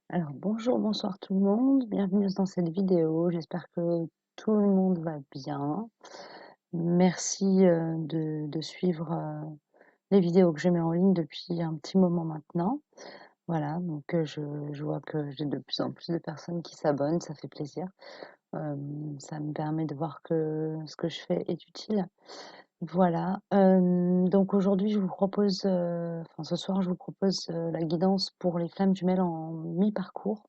Alors bonjour, bonsoir tout le monde, bienvenue dans cette vidéo. J'espère que tout le monde va bien. Merci de suivre les vidéos que je mets en ligne depuis un petit moment maintenant. Voilà, donc je vois que j'ai de plus en plus de personnes qui s'abonnent, ça fait plaisir. Ça me permet de voir que ce que je fais est utile. Voilà, donc aujourd'hui je vous propose, enfin ce soir je vous propose la guidance pour les flammes jumelles en mi-parcours.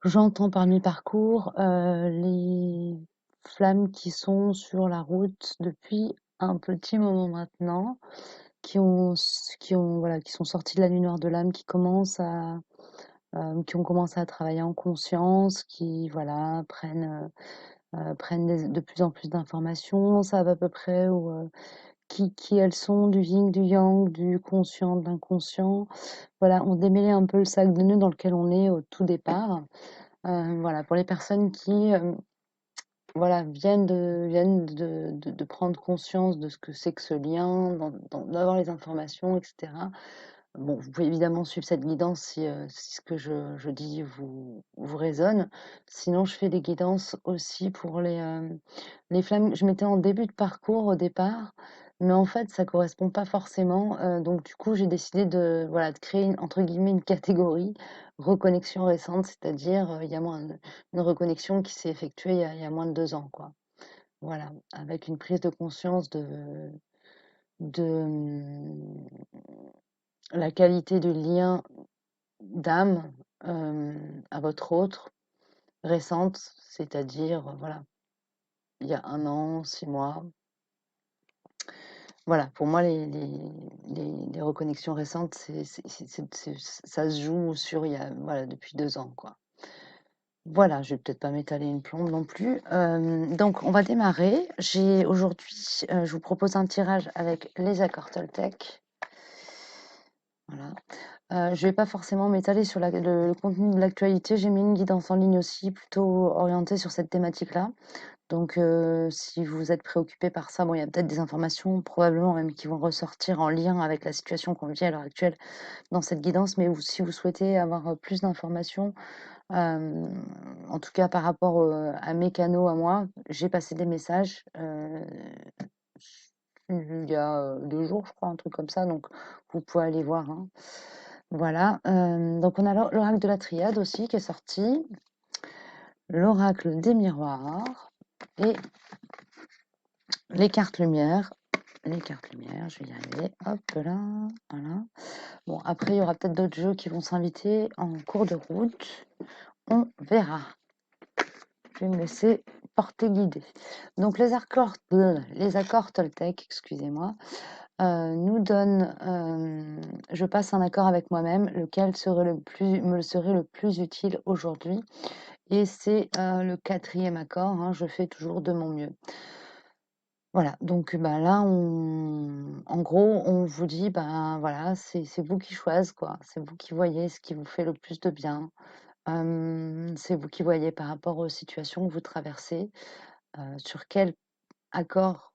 J'entends par mi-parcours, les flammes qui sont sur la route depuis un petit moment maintenant, voilà, qui sont sorties de la nuit noire de l'âme, qui ont commencé à travailler en conscience, qui voilà, prennent de plus en plus d'informations, savent à peu près qui elles sont, du yin, du yang, du conscient, de l'inconscient. Voilà, ont démêlé un peu le sac de nœuds dans lequel on est au tout départ. Voilà, pour les personnes qui, voilà, viennent de prendre conscience de ce que c'est que ce lien, d'avoir les informations et cetera. Bon, vous pouvez évidemment suivre cette guidance si ce que je dis vous résonne. Sinon, je fais des guidances aussi pour les flammes. Je mettais en début de parcours au départ, mais en fait, ça correspond pas forcément. Donc du coup, j'ai décidé voilà, de créer entre guillemets «une catégorie reconnexion récente», c'est-à-dire, il y a moins une reconnexion qui s'est effectuée il y a moins de 2 ans, quoi. Voilà, avec une prise de conscience de, la qualité du lien d'âme, à votre autre, récente, c'est-à-dire, voilà, il y a 1 an, 6 mois. Voilà, pour moi, les reconnexions récentes, ça se joue sur voilà, depuis 2 ans, quoi. Voilà, je vais peut-être pas m'étaler une plombe non plus. Donc on va démarrer. J'ai aujourd'hui, je vous propose un tirage avec les accords Toltec. Voilà. Je vais pas forcément m'étaler sur le contenu de l'actualité. J'ai mis une guidance en ligne aussi, plutôt orientée sur cette thématique-là. Donc, si vous êtes préoccupé par ça, bon, il y a peut-être des informations, probablement même, qui vont ressortir en lien avec la situation qu'on vit à l'heure actuelle dans cette guidance. Mais si vous souhaitez avoir plus d'informations, en tout cas par rapport à mes canaux à moi, j'ai passé des messages il y a 2 jours, je crois, un truc comme ça. Donc, vous pouvez aller voir, hein. Voilà, donc on a l'oracle de la triade aussi qui est sorti, l'oracle des miroirs et les cartes lumière. Les cartes lumière, je vais y arriver. Hop là, voilà. Bon, après, il y aura peut-être d'autres jeux qui vont s'inviter en cours de route. On verra. Je vais me laisser porter guider. Donc, les accords Toltec, excusez-moi, nous donnent, je passe un accord avec moi-même, lequel me serait le plus utile aujourd'hui. Et c'est le 4e accord, hein, je fais toujours de mon mieux. Voilà, donc bah, là, en gros, on vous dit, ben voilà, c'est vous qui choisissez, quoi. C'est vous qui voyez ce qui vous fait le plus de bien. C'est vous qui voyez par rapport aux situations que vous traversez, sur quel accord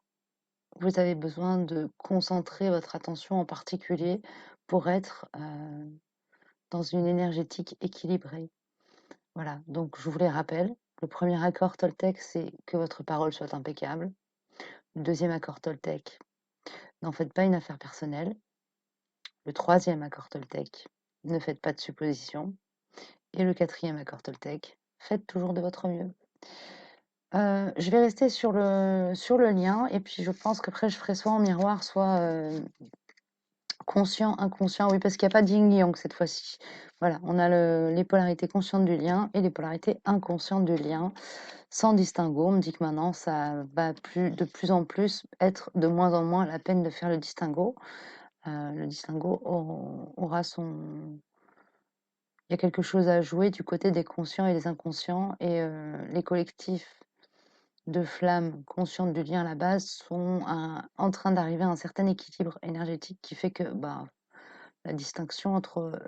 vous avez besoin de concentrer votre attention en particulier pour être dans une énergétique équilibrée. Voilà, donc je vous les rappelle. Le premier accord Toltec, c'est que votre parole soit impeccable. Le deuxième accord Toltec, n'en faites pas une affaire personnelle. Le troisième accord Toltec, ne faites pas de suppositions. Et le quatrième accord Toltec, faites toujours de votre mieux. Je vais rester sur le lien et puis je pense qu'après je ferai soit en miroir, soit conscient, inconscient. Oui, parce qu'il n'y a pas de yin-yang cette fois-ci. Voilà, on a les polarités conscientes du lien et les polarités inconscientes du lien, sans distinguo. On me dit que maintenant, ça va de plus en plus être de moins en moins la peine de faire le distinguo. Le distinguo aura son... Il y a quelque chose à jouer du côté des conscients et des inconscients, et les collectifs de flammes conscientes du lien à la base sont en train d'arriver à un certain équilibre énergétique qui fait que bah, la distinction entre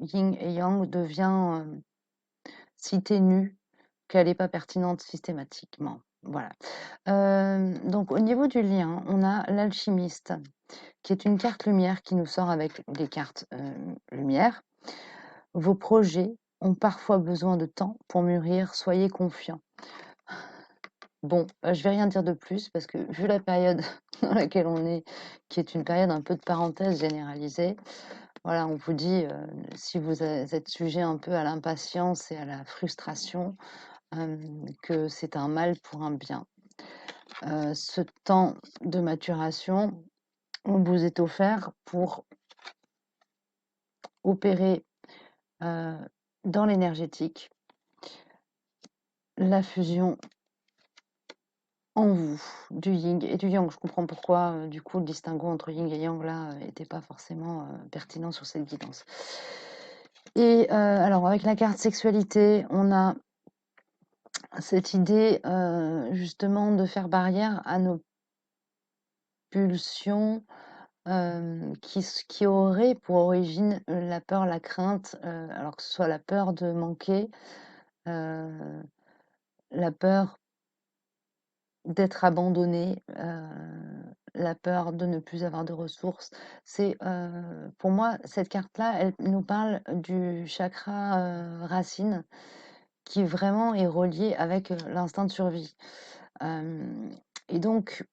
yin et yang devient si ténue qu'elle n'est pas pertinente systématiquement. Voilà. Donc au niveau du lien, on a l'alchimiste, qui est une carte lumière qui nous sort avec les cartes lumière. Vos projets ont parfois besoin de temps pour mûrir, soyez confiants. Bon, je vais rien dire de plus parce que vu la période dans laquelle on est, qui est une période un peu de parenthèse généralisée, voilà, on vous dit, si vous êtes sujet un peu à l'impatience et à la frustration, que c'est un mal pour un bien. Ce temps de maturation, on vous est offert pour opérer dans l'énergétique la fusion en vous du yin et du yang. Je comprends pourquoi, du coup, le distinguo entre yin et yang, là, n'était pas forcément pertinent sur cette guidance. Et alors, avec la carte sexualité, on a cette idée, justement, de faire barrière à nos pulsions qui auraient pour origine la peur, la crainte, alors que ce soit la peur de manquer, la peur d'être abandonné, la peur de ne plus avoir de ressources. C'est, pour moi, cette carte-là, elle nous parle du chakra, racine qui vraiment est relié avec, l'instinct de survie. Hem et donc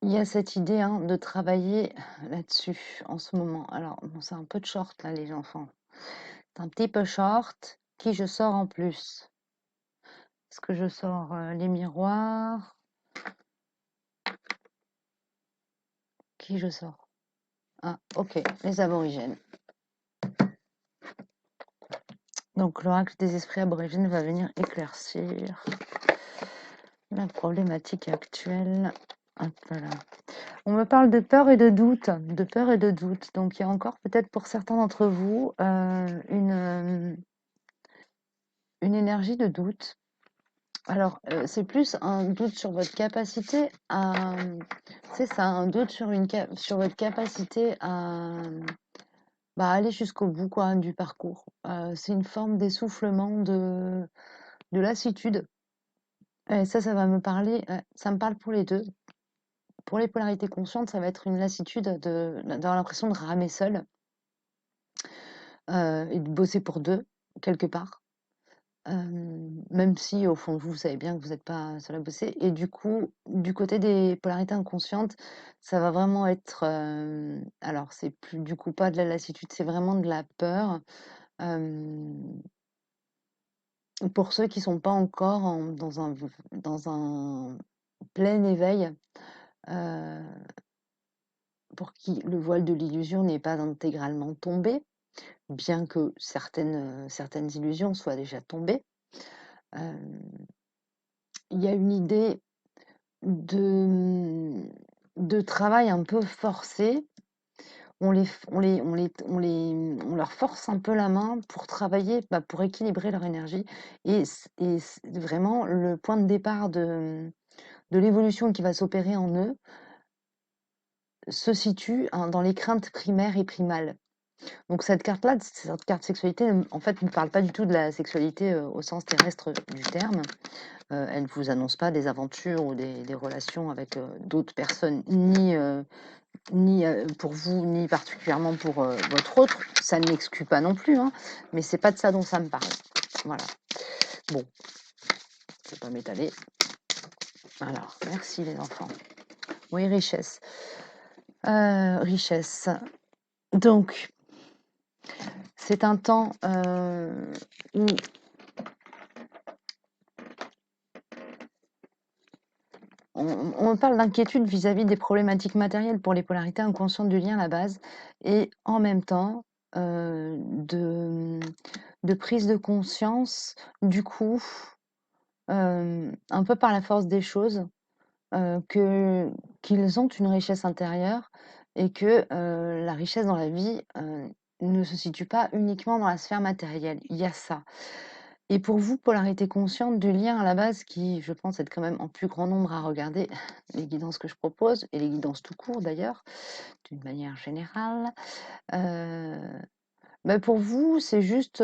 il y a cette idée, hein, de travailler là-dessus en ce moment. Alors bon, c'est un peu de short là, les enfants. C'est un petit peu short. Qui je sors en plus? Est-ce que je sors, les miroirs? Qui je sors? Ah, OK, les aborigènes. Donc l'oracle des esprits aborigènes va venir éclaircir la problématique actuelle. Hop là. On me parle de peur et de doute, de peur et de doute. Donc il y a encore peut-être pour certains d'entre vous une énergie de doute. Alors c'est plus un doute sur votre capacité à, c'est ça, un doute sur sur votre capacité à bah, aller jusqu'au bout quoi, du parcours. C'est une forme d'essoufflement, de lassitude. Et ça va me parler, ça me parle pour les deux. Pour les polarités conscientes, ça va être une lassitude d'avoir l'impression de ramer seul et de bosser pour deux, quelque part. Même si au fond de vous, vous savez bien que vous n'êtes pas seul à bosser. Et du coup, du côté des polarités inconscientes, ça va vraiment être, alors c'est plus du coup pas de la lassitude, c'est vraiment de la peur. Hem, pour ceux qui sont pas encore dans un plein éveil, heu, pour qui le voile de l'illusion n'est pas intégralement tombé, bien que certaines illusions soient déjà tombées. Hem, il y a une idée de, de travail un peu forcé. On leur force un peu la main pour travailler, bah, pour équilibrer leur énergie. Vraiment, le point de départ de l'évolution qui va s'opérer en eux se situe hein, dans les craintes primaires et primales. Donc cette carte-là, cette carte sexualité, en fait, ne parle pas du tout de la sexualité au sens terrestre du terme. Elle ne vous annonce pas des aventures ou des relations avec d'autres personnes, ni pour vous, ni particulièrement pour votre autre. Ça ne l'exclut pas non plus, hein, mais c'est pas de ça dont ça me parle. Voilà. Bon, je vais pas m'étaler. Alors, merci les enfants. Oui, richesse. Richesse. Donc, c'est un temps où on parle d'inquiétude vis-à-vis des problématiques matérielles pour les polarités inconscientes du lien à la base et en même temps de prise de conscience du coup un peu par la force des choses que qu'ils ont une richesse intérieure et que la richesse dans la vie ne se situe pas uniquement dans la sphère matérielle. Il y a ça. Et pour vous, polarité consciente du lien à la base, qui, je pense, être quand même en plus grand nombre à regarder les guidances que je propose, et les guidances tout court d'ailleurs, d'une manière générale, euh, bah, pour vous, c'est juste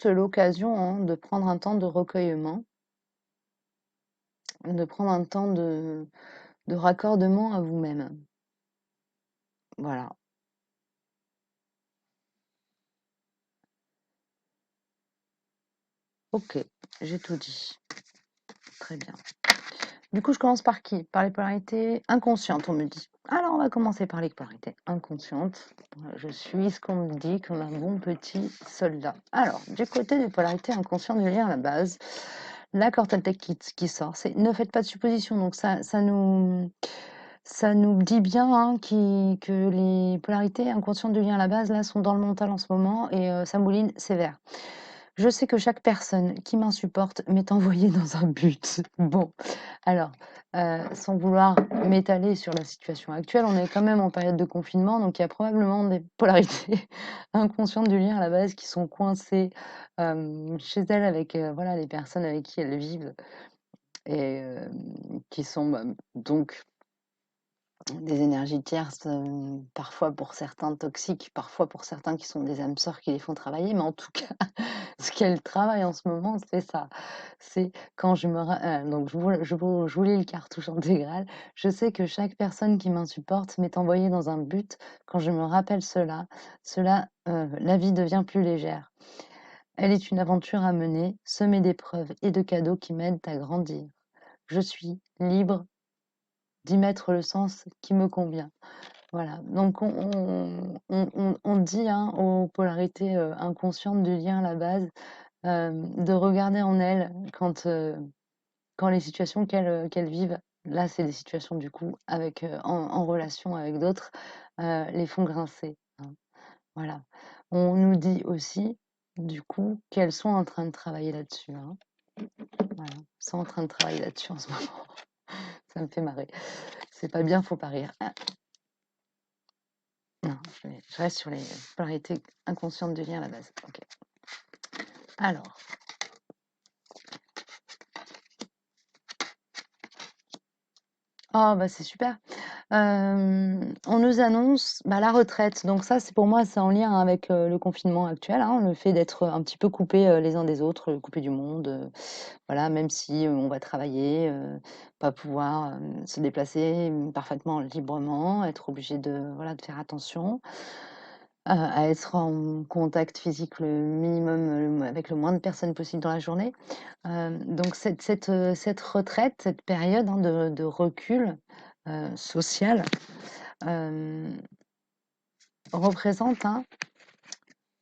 l'occasion hein, de prendre un temps de recueillement, de prendre un temps de raccordement à vous-même. Voilà. Ok, j'ai tout dit. Très bien. Du coup, je commence par qui? Par les polarités inconscientes, on me dit. Alors, on va commencer par les polarités inconscientes. Je suis ce qu'on me dit comme un bon petit soldat. Alors, du côté des polarités inconscientes du lien à la base, la corde qui sort, c'est ne faites pas de suppositions. Donc, ça nous dit bien hein, que les polarités inconscientes du lien à la base, là, sont dans le mental en ce moment et ça mouline sévère. Je sais que chaque personne qui m'insupporte m'est envoyée dans un but. Bon, alors, sans vouloir m'étaler sur la situation actuelle, on est quand même en période de confinement, donc il y a probablement des polarités inconscientes du lien à la base qui sont coincées chez elles avec voilà, les personnes avec qui elles vivent et qui sont donc des énergies tierces, parfois pour certains toxiques, parfois pour certains qui sont des âmes sœurs qui les font travailler, mais en tout cas, ce qu'elles travaillent en ce moment, c'est ça. C'est quand je me ra donc je vous lis le cartouche intégrale. Je sais que chaque personne qui m'insupporte m'est envoyée dans un but. Quand je me rappelle la vie devient plus légère. Elle est une aventure à mener, semée d'épreuves et de cadeaux qui m'aident à grandir. Je suis libre d'y mettre le sens qui me convient. Voilà, donc on dit hein, aux polarités inconscientes du lien à la base de regarder en elles quand les situations qu'elles vivent, là c'est des situations du coup avec, en relation avec d'autres, les font grincer. Hein. Voilà. On nous dit aussi du coup qu'elles sont en train de travailler là-dessus. Hein. Voilà. Elles sont en train de travailler là-dessus en ce moment. Ça me fait marrer. C'est pas bien, faut pas rire. Ah, non, je reste sur les polarités inconscientes du lien à la base. Ok. Alors, oh bah c'est super. On nous annonce bah, la retraite. Donc ça, c'est pour moi, c'est en lien avec le confinement actuel, hein, le fait d'être un petit peu coupé les uns des autres, coupé du monde. Voilà, même si on va travailler, pas pouvoir se déplacer parfaitement librement, être obligé de voilà de faire attention. À être en contact physique le minimum, avec le moins de personnes possible dans la journée. Donc cette retraite, cette période, hein, de recul, social, hem, représente, hein,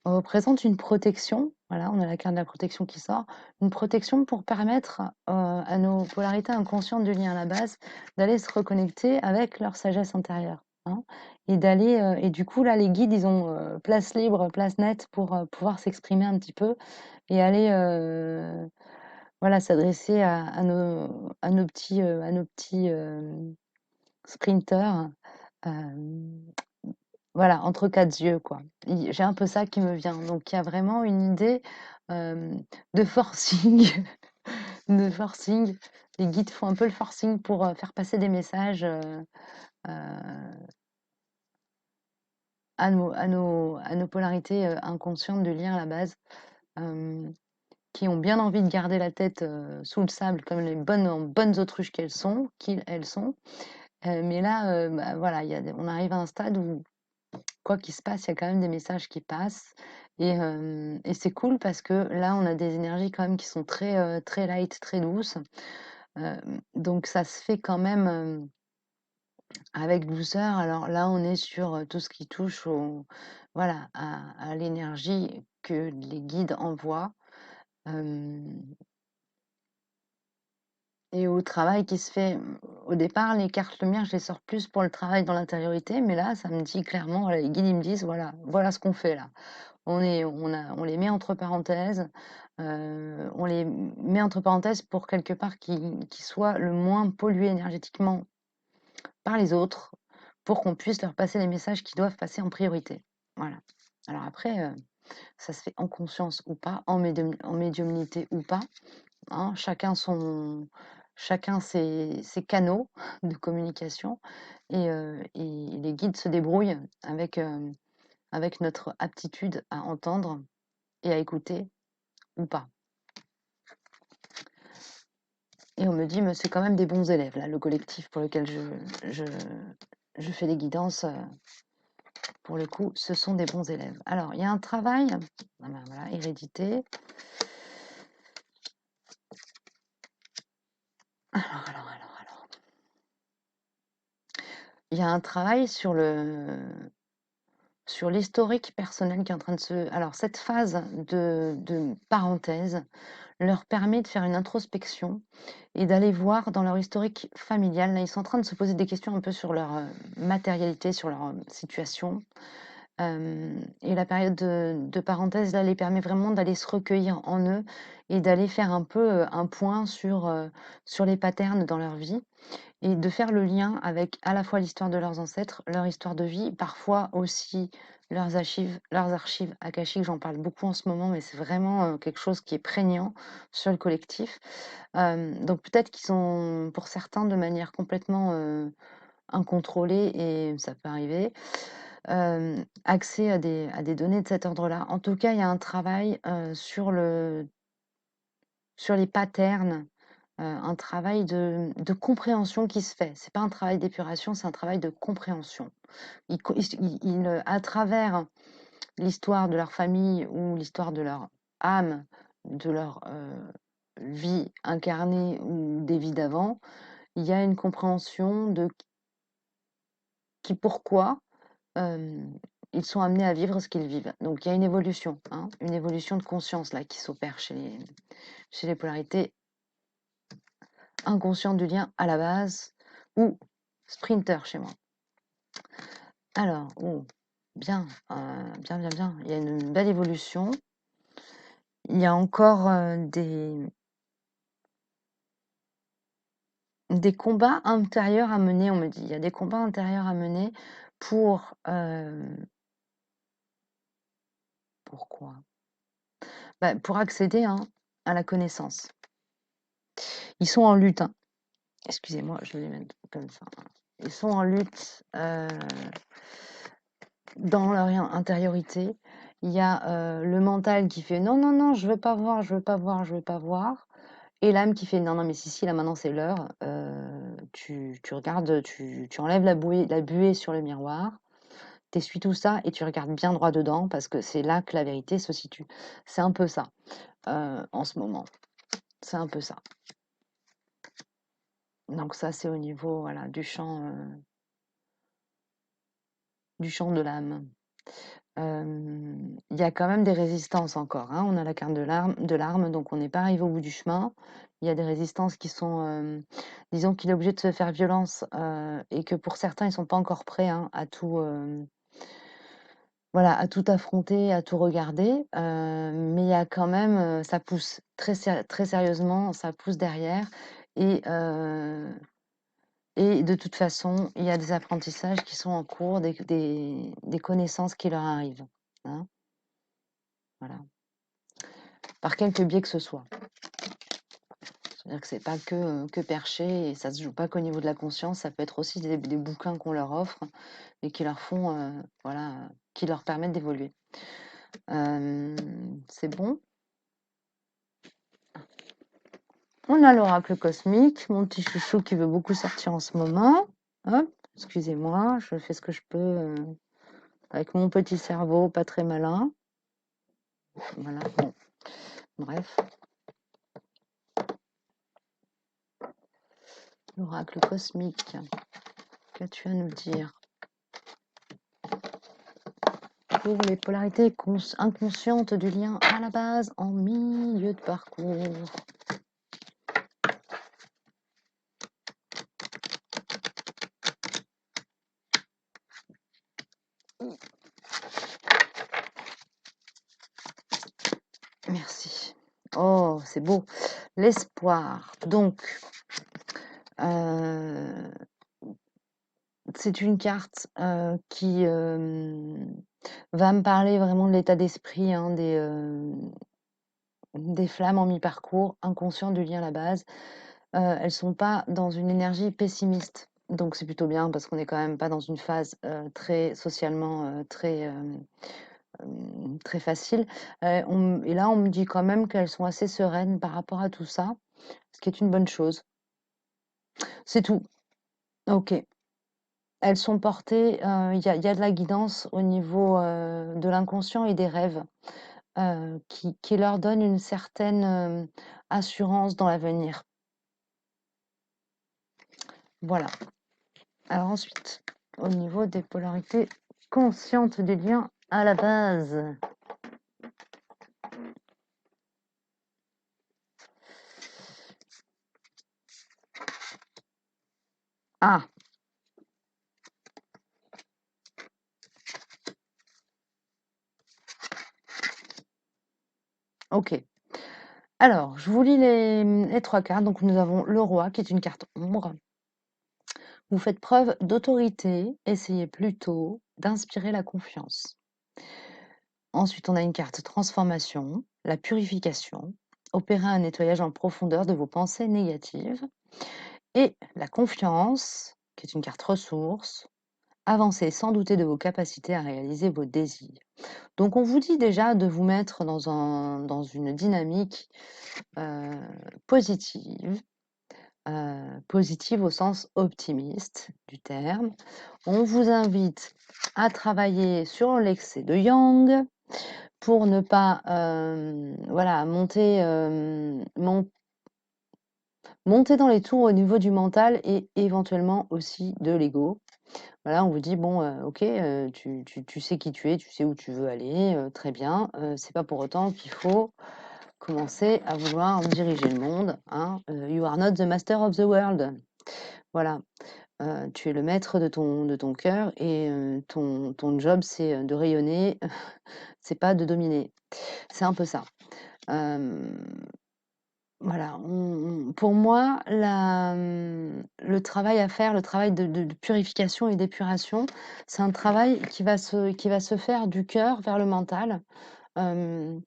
représente une protection. Voilà, on a la carte de la protection qui sort. Une protection pour permettre, à nos polarités inconscientes du lien à la base, d'aller se reconnecter avec leur sagesse intérieure, hein et d'aller, et du coup, là, les guides, ils ont, place libre, place nette pour, pouvoir s'exprimer un petit peu et aller, voilà, s'adresser à nos petits, sprinters, hem voilà, entre 4 yeux, quoi. I J'ai un peu ça qui me vient. Donc il y a vraiment une idée, de forcing, de forcing. Les guides font un peu le forcing pour, faire passer des messages, à nos polarités, inconscientes de lien à la base, hem, qui ont bien envie de garder la tête, sous le sable comme les bonnes autruches qu'elles sont. Mais là, bah, voilà, il y a des on arrive à un stade où quoi qu'il se passe, il y a quand même des messages qui passent et c'est cool parce que là, on a des énergies quand même qui sont très light, très douces. Donc ça se fait quand même, avec douceur. Alors là, on est sur, tout ce qui touche au voilà, à l'énergie que les guides envoient, hem et au travail qui se fait. Au départ, les cartes lumière, je les sors plus pour le travail dans l'intériorité, mais là, ça me dit clairement, voilà, les guides, ils me disent: «Voilà ce qu'on fait là». On les met entre parenthèses, on les met entre parenthèses pour quelque part qu'ils soient le moins pollués énergétiquement par les autres, pour qu'on puisse leur passer les messages qui doivent passer en priorité. Voilà. Alors après, ça se fait en conscience ou pas, en médiumnité ou pas, hein, chacun ses canaux de communication et les guides se débrouillent avec notre aptitude à entendre et à écouter ou pas. Et on me dit: «Mais c'est quand même des bons élèves là, le collectif pour lequel je je fais des guidances, pour le coup, ce sont des bons élèves». Alors il y a un travail, ah ben voilà, hérédité, Alors. Il y a un travail sur l'historique personnel qui est en train de se... Alors, cette phase de parenthèse leur permet de faire une introspection et d'aller voir dans leur historique familial. Là, ils sont en train de se poser des questions un peu sur leur matérialité, sur leur situation. Et la période de parenthèse, là, les permet vraiment d'aller se recueillir en eux et d'aller faire un peu un point sur les patterns dans leur vie et de faire le lien avec à la fois l'histoire de leurs ancêtres, leur histoire de vie, parfois aussi leurs archives akashiques. J'en parle beaucoup en ce moment, mais c'est vraiment quelque chose qui est prégnant sur le collectif. Donc peut-être qu'ils sont, pour certains, de manière complètement incontrôlée, et ça peut arriver, accès à des données de cet ordre-là. En tout cas, il y a un travail sur les patterns, un travail de compréhension qui se fait. C'est pas un travail d'épuration, c'est un travail de compréhension. À travers l'histoire de leur famille ou l'histoire de leur âme, de leur vie incarnée ou des vies d'avant, il y a une compréhension de pourquoi ils sont amenés à vivre ce qu'ils vivent. Donc il y a une évolution, hein, une évolution de conscience là qui s'opère chez les polarités inconscientes du lien à la base ou sprinter chez moi. Alors, oh, bien, bien. Il y a une belle évolution. Il y a encore des combats intérieurs à mener, on me dit. Il y a des combats intérieurs à mener pour... pourquoi? Pour accéder à la connaissance. Ils sont en lutte. Hein. Excusez-moi, je vais les mettre comme ça. Ils sont en lutte dans leur intériorité. Il y a le mental qui fait non, je veux pas voir, je veux pas voir, je veux pas voir. Et l'âme qui fait non, mais si, là maintenant c'est l'heure. Tu regardes, tu enlèves la buée sur le miroir, t'essuies tout ça et tu regardes bien droit dedans parce que c'est là que la vérité se situe. C'est un peu ça en ce moment. C'est un peu ça. Donc ça, c'est au niveau voilà, du champ de l'âme. Il y a quand même des résistances encore. Hein. On a la carte de l'arme, donc on n'est pas arrivé au bout du chemin. Il y a des résistances qui sont, disons qu'il est obligé de se faire violence et que pour certains, ils ne sont pas encore prêts à tout, voilà, à tout affronter, à tout regarder. Mais il y a quand même, ça pousse très sérieusement, ça pousse derrière. Et, et de toute façon, il y a des apprentissages qui sont en cours, des connaissances qui leur arrivent. Hein. Voilà. Par quelque biais que ce soit. C'est-à-dire que c'est pas que perché et ça se joue pas qu'au niveau de la conscience, ça peut être aussi des bouquins qu'on leur offre et qui leur font, voilà, qui leur permettent d'évoluer. C'est bon. On a l'oracle cosmique, mon petit chouchou qui veut beaucoup sortir en ce moment. Hop, excusez-moi, je fais ce que je peux avec mon petit cerveau pas très malin. Voilà, bon, bref. L'oracle cosmique, qu'as-tu à nous dire pour les polarités inconscientes du lien à la base en milieu de parcours? Merci. Oh, c'est beau. L'espoir. Donc, c'est une carte qui va me parler vraiment de l'état d'esprit des flammes en mi-parcours, inconscientes du lien à la base. Elles sont pas dans une énergie pessimiste. Donc c'est plutôt bien parce qu'on n'est quand même pas dans une phase très socialement très facile. Et là, on me dit quand même qu'elles sont assez sereines par rapport à tout ça, ce qui est une bonne chose. C'est tout. Ok. Elles sont portées, il y a de la guidance au niveau de l'inconscient et des rêves qui leur donnent une certaine assurance dans l'avenir. Voilà. Alors ensuite, au niveau des polarités conscientes du lien à la base. Ah, ok. Alors, je vous lis les trois cartes. Donc, nous avons le roi, qui est une carte ombre. Vous faites preuve d'autorité, essayez plutôt d'inspirer la confiance. Ensuite, on a une carte transformation, la purification, opérer un nettoyage en profondeur de vos pensées négatives. Et la confiance, qui est une carte ressource, avancez sans douter de vos capacités à réaliser vos désirs. Donc, on vous dit déjà de vous mettre dans une dynamique positive, positive au sens optimiste du terme. On vous invite à travailler sur l'excès de yang pour ne pas voilà, monter dans les tours au niveau du mental et éventuellement aussi de l'ego. Voilà, on vous dit, bon, ok, tu sais qui tu es, tu sais où tu veux aller, très bien. C'est pas pour autant qu'il faut commencer à vouloir diriger le monde, hein. You are not the master of the world. Voilà, tu es le maître de ton cœur et ton job, c'est de rayonner, c'est pas de dominer. C'est un peu ça. Voilà, pour moi, le travail à faire, le travail de purification et d'épuration, c'est un travail qui va se faire du cœur vers le mental. Hem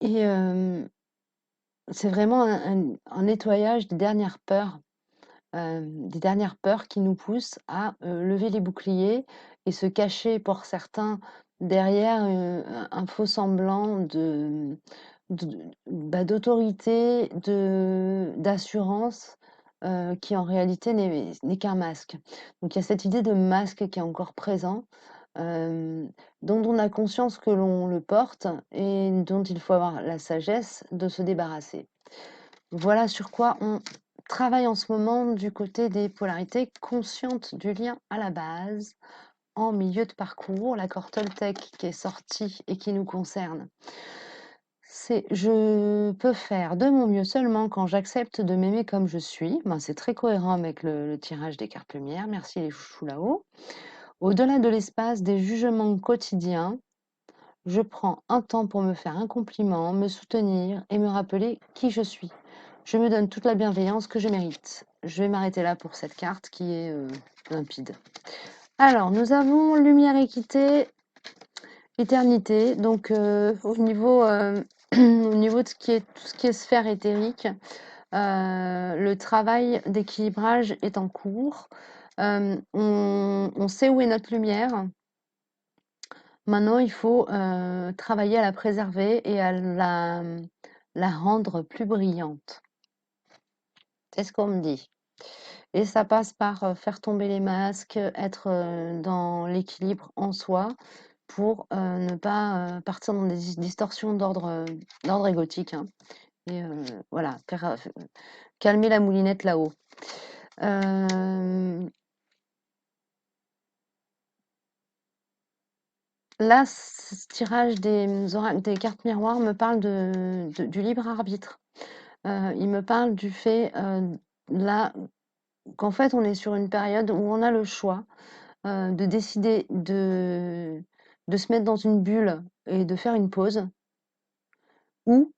et c'est vraiment un nettoyage des dernières peurs qui nous poussent à, lever les boucliers et se cacher pour certains derrière, un faux semblant d'autorité, d'assurance, qui en réalité n'est qu'un masque. Donc il y a cette idée de masque qui est encore présent, hem, dont on a conscience que l'on le porte et dont il faut avoir la sagesse de se débarrasser. Voilà sur quoi on travaille en ce moment du côté des polarités conscientes du lien à la base. En milieu de parcours, l'accord Toltec qui est sorti et qui nous concerne, c'est je peux faire de mon mieux seulement quand j'accepte de m'aimer comme je suis. Ben, c'est très cohérent avec le tirage des cartes lumière. Merci les chouchous là-haut. Au-delà de l'espace des jugements quotidiens, je prends un temps pour me faire un compliment, me soutenir et me rappeler qui je suis. Je me donne toute la bienveillance que je mérite. Je vais m'arrêter là pour cette carte qui est limpide. Alors, nous avons lumière, équité, éternité. Donc, au niveau de tout ce qui est sphère éthérique, le travail d'équilibrage est en cours. On sait où est notre lumière. Maintenant, il faut travailler à la préserver et à la rendre plus brillante. C'est ce qu'on me dit. Et ça passe par faire tomber les masques, être dans l'équilibre en soi pour ne pas partir dans des distorsions d'ordre égotique, hein. Et voilà, calmer la moulinette là-haut. Euh, Là, ce tirage des cartes miroirs me parle du libre arbitre. Il me parle du fait là qu'en fait on est sur une période où on a le choix de décider de se mettre dans une bulle et de faire une pause, ou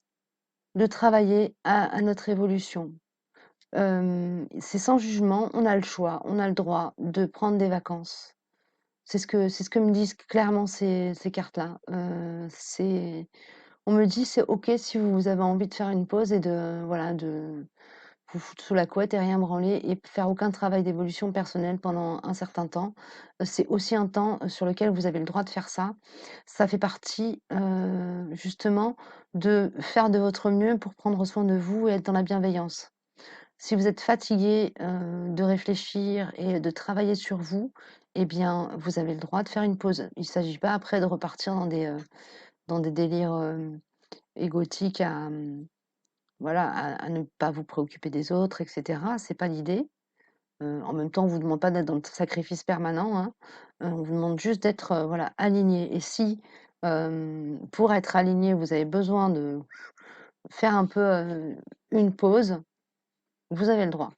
de travailler à notre évolution. C'est sans jugement, on a le choix, on a le droit de prendre des vacances. C'est ce que me disent clairement ces cartes-là. On me dit: «C'est OK si vous avez envie de faire une pause et de voilà, de vous foutre sous la couette et rien branler et faire aucun travail d'évolution personnelle pendant un certain temps. C'est aussi un temps, sur lequel vous avez le droit de faire ça. Ça fait partie, justement de faire de votre mieux pour prendre soin de vous et être dans la bienveillance. Si vous êtes fatigué, de réfléchir et de travailler sur vous, eh bien, vous avez le droit de faire une pause. Il ne s'agit pas après de repartir dans des délires, égotiques voilà, à ne pas vous préoccuper des autres et cetera, c'est pas l'idée. En même temps, on vous demande pas d'être dans le sacrifice permanent, hein. On vous demande juste d'être, voilà, aligné et si, pour être aligné, vous avez besoin de faire un peu, une pause, vous avez le droit.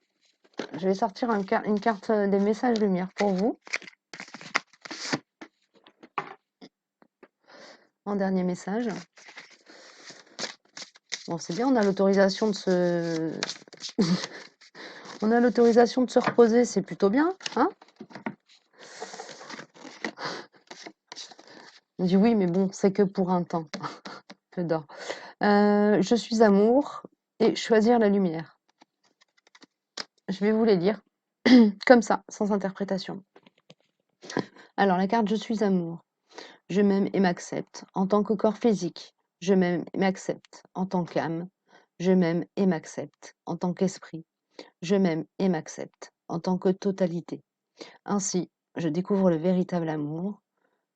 Je vais sortir une carte, des messages lumière pour vous. En dernier message. Bon, c'est bien, on a l'autorisation de se on a l'autorisation de se reposer, c'est plutôt bien, hein? On dit: «Oui, mais bon, c'est que pour un temps». J'adore. Je suis amour et choisir la lumière. Je vais vous les lire comme ça, sans interprétation. Alors la carte «Je suis amour». Je m'aime et m'accepte en tant que corps physique. Je m'aime et m'accepte en tant qu'âme. Je m'aime et m'accepte en tant qu'esprit. Je m'aime et m'accepte en tant que totalité. Ainsi, je découvre le véritable amour,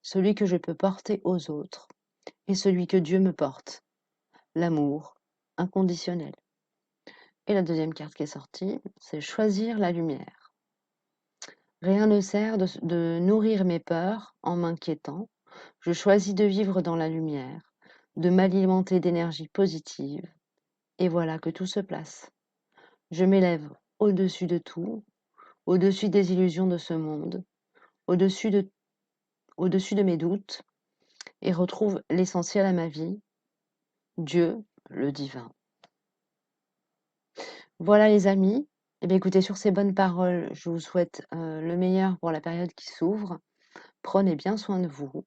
celui que je peux porter aux autres et celui que Dieu me porte, l'amour inconditionnel. Et la deuxième carte qui est sortie, c'est choisir la lumière. Rien ne sert de nourrir mes peurs en m'inquiétant. Je choisis de vivre dans la lumière, de m'alimenter d'énergie positive, et voilà que tout se place. Je m'élève au-dessus de tout, au-dessus des illusions de ce monde, au-dessus de, au-dessus de mes doutes, et retrouve l'essentiel à ma vie, Dieu, le divin. Voilà les amis. Eh bien, écoutez, sur ces bonnes paroles, je vous souhaite le meilleur pour la période qui s'ouvre. Prenez bien soin de vous.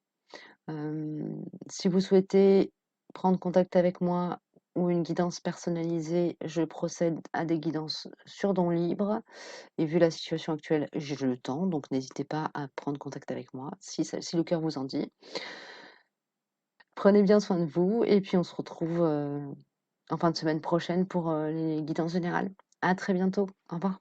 Si vous souhaitez prendre contact avec moi ou une guidance personnalisée, je procède à des guidances sur don libre. Et vu la situation actuelle, j'ai le temps, donc n'hésitez pas à prendre contact avec moi si le cœur vous en dit. Prenez bien soin de vous et puis on se retrouve en fin de semaine prochaine pour les guidances générales. À très bientôt. Au revoir.